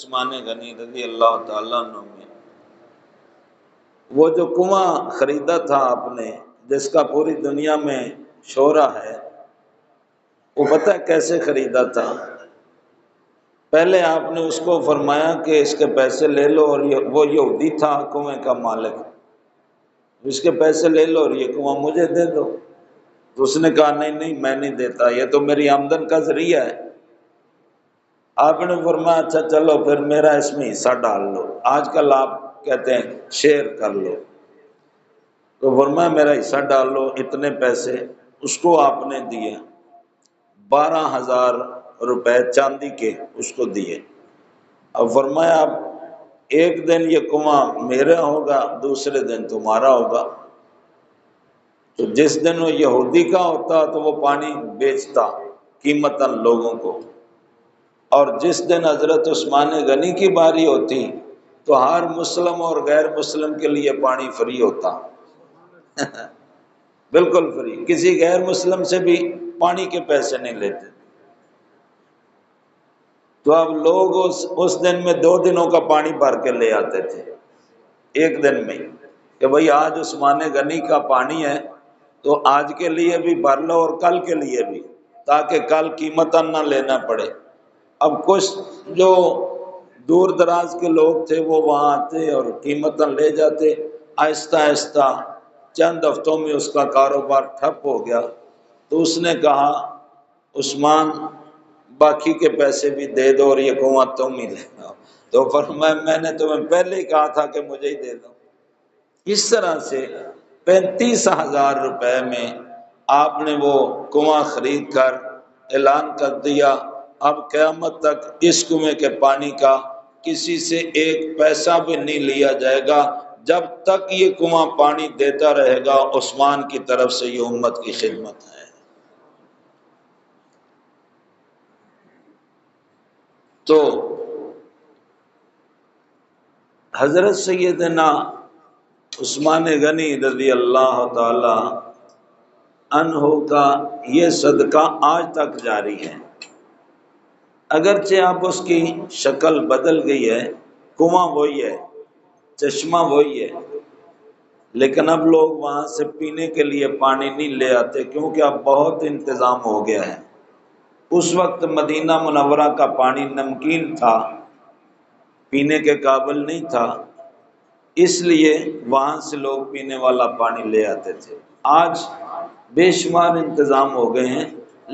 عثمان غنی رضی اللہ تعالیٰ عنہ میں وہ جو کنواں خریدا تھا آپ نے، جس کا پوری دنیا میں شہرہ ہے، وہ پتہ ہے کیسے خریدا تھا؟ پہلے آپ نے اس کو فرمایا کہ اس کے پیسے لے لو، اور وہ یہودی تھا کنویں کا مالک، اس کے پیسے لے لو اور یہ کنواں مجھے دے دو۔ تو اس نے کہا نہیں نہیں، میں نہیں دیتا، یہ تو میری آمدن کا ذریعہ ہے۔ آپ نے فرمایا اچھا چلو پھر میرا اس میں حصہ ڈال لو، آج کل آپ کہتے ہیں شیئر کر لو، تو فرمایا میرا حصہ ڈال لو، اتنے پیسے اس کو آپ نے دیے، 12,000 روپے چاندی کے اس کو دیے۔ اب فرمایا اب ایک دن یہ کنواں میرا ہوگا، دوسرے دن تمہارا ہوگا۔ تو جس دن وہ یہودی کا ہوتا تو وہ پانی بیچتا قیمتاً لوگوں کو، اور جس دن حضرت عثمان غنی کی باری ہوتی تو ہر مسلم اور غیر مسلم کے لیے پانی فری ہوتا، بالکل فری، کسی غیر مسلم سے بھی پانی کے پیسے نہیں لیتے۔ تو اب لوگ اس دن میں 2 دنوں کا پانی بھر کے لے آتے تھے ایک دن میں، کہ بھئی آج عثمان غنی کا پانی ہے تو آج کے لیے بھی بھر لو اور کل کے لیے بھی، تاکہ کل قیمتاً نہ لینا پڑے۔ اب کچھ جو دور دراز کے لوگ تھے وہ وہاں آتے اور قیمتاً لے جاتے، آہستہ آہستہ چند ہفتوں میں اس کا کاروبار ٹھپ ہو گیا۔ تو اس نے کہا عثمان باقی کے پیسے بھی دے دو اور یہ کنواں تم ہی لے لو۔ تو فرمایا میں نے تمہیں پہلے ہی کہا تھا کہ مجھے ہی دے دو۔ اس طرح سے 35,000 روپے میں آپ نے وہ کنواں خرید کر اعلان کر دیا اب قیامت تک اس کنویں کے پانی کا کسی سے ایک پیسہ بھی نہیں لیا جائے گا، جب تک یہ کنواں پانی دیتا رہے گا۔ عثمان کی طرف سے یہ امت کی خدمت ہے۔ تو حضرت سیدنا عثمان غنی رضی اللہ تعالی عنہ کا یہ صدقہ آج تک جاری ہے، اگرچہ اب اس کی شکل بدل گئی ہے، کنواں وہی ہے، چشمہ وہی ہے، لیکن اب لوگ وہاں سے پینے کے لیے پانی نہیں لے آتے، کیونکہ اب بہت انتظام ہو گیا ہے۔ اس وقت مدینہ منورہ کا پانی نمکین تھا، پینے کے قابل نہیں تھا، اس لیے وہاں سے لوگ پینے والا پانی لے آتے تھے۔ آج بے شمار انتظام ہو گئے ہیں،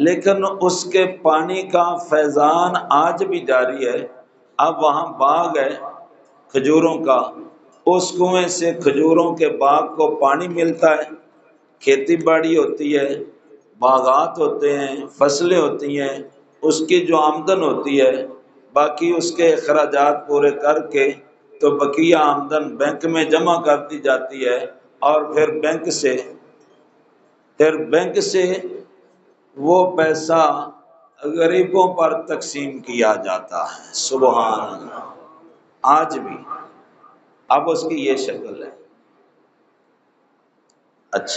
لیکن اس کے پانی کا فیضان آج بھی جاری ہے۔ اب وہاں باغ ہے کھجوروں کا، اس کنویں سے کھجوروں کے باغ کو پانی ملتا ہے، کھیتی باڑی ہوتی ہے، باغات ہوتے ہیں، فصلیں ہوتی ہیں، اس کی جو آمدن ہوتی ہے، باقی اس کے اخراجات پورے کر کے تو بقیہ آمدن بینک میں جمع کر دی جاتی ہے، اور پھر بینک سے وہ پیسہ غریبوں پر تقسیم کیا جاتا ہے۔ سبحان اللہ، آج بھی اب اس کی یہ شکل ہے۔ اچھا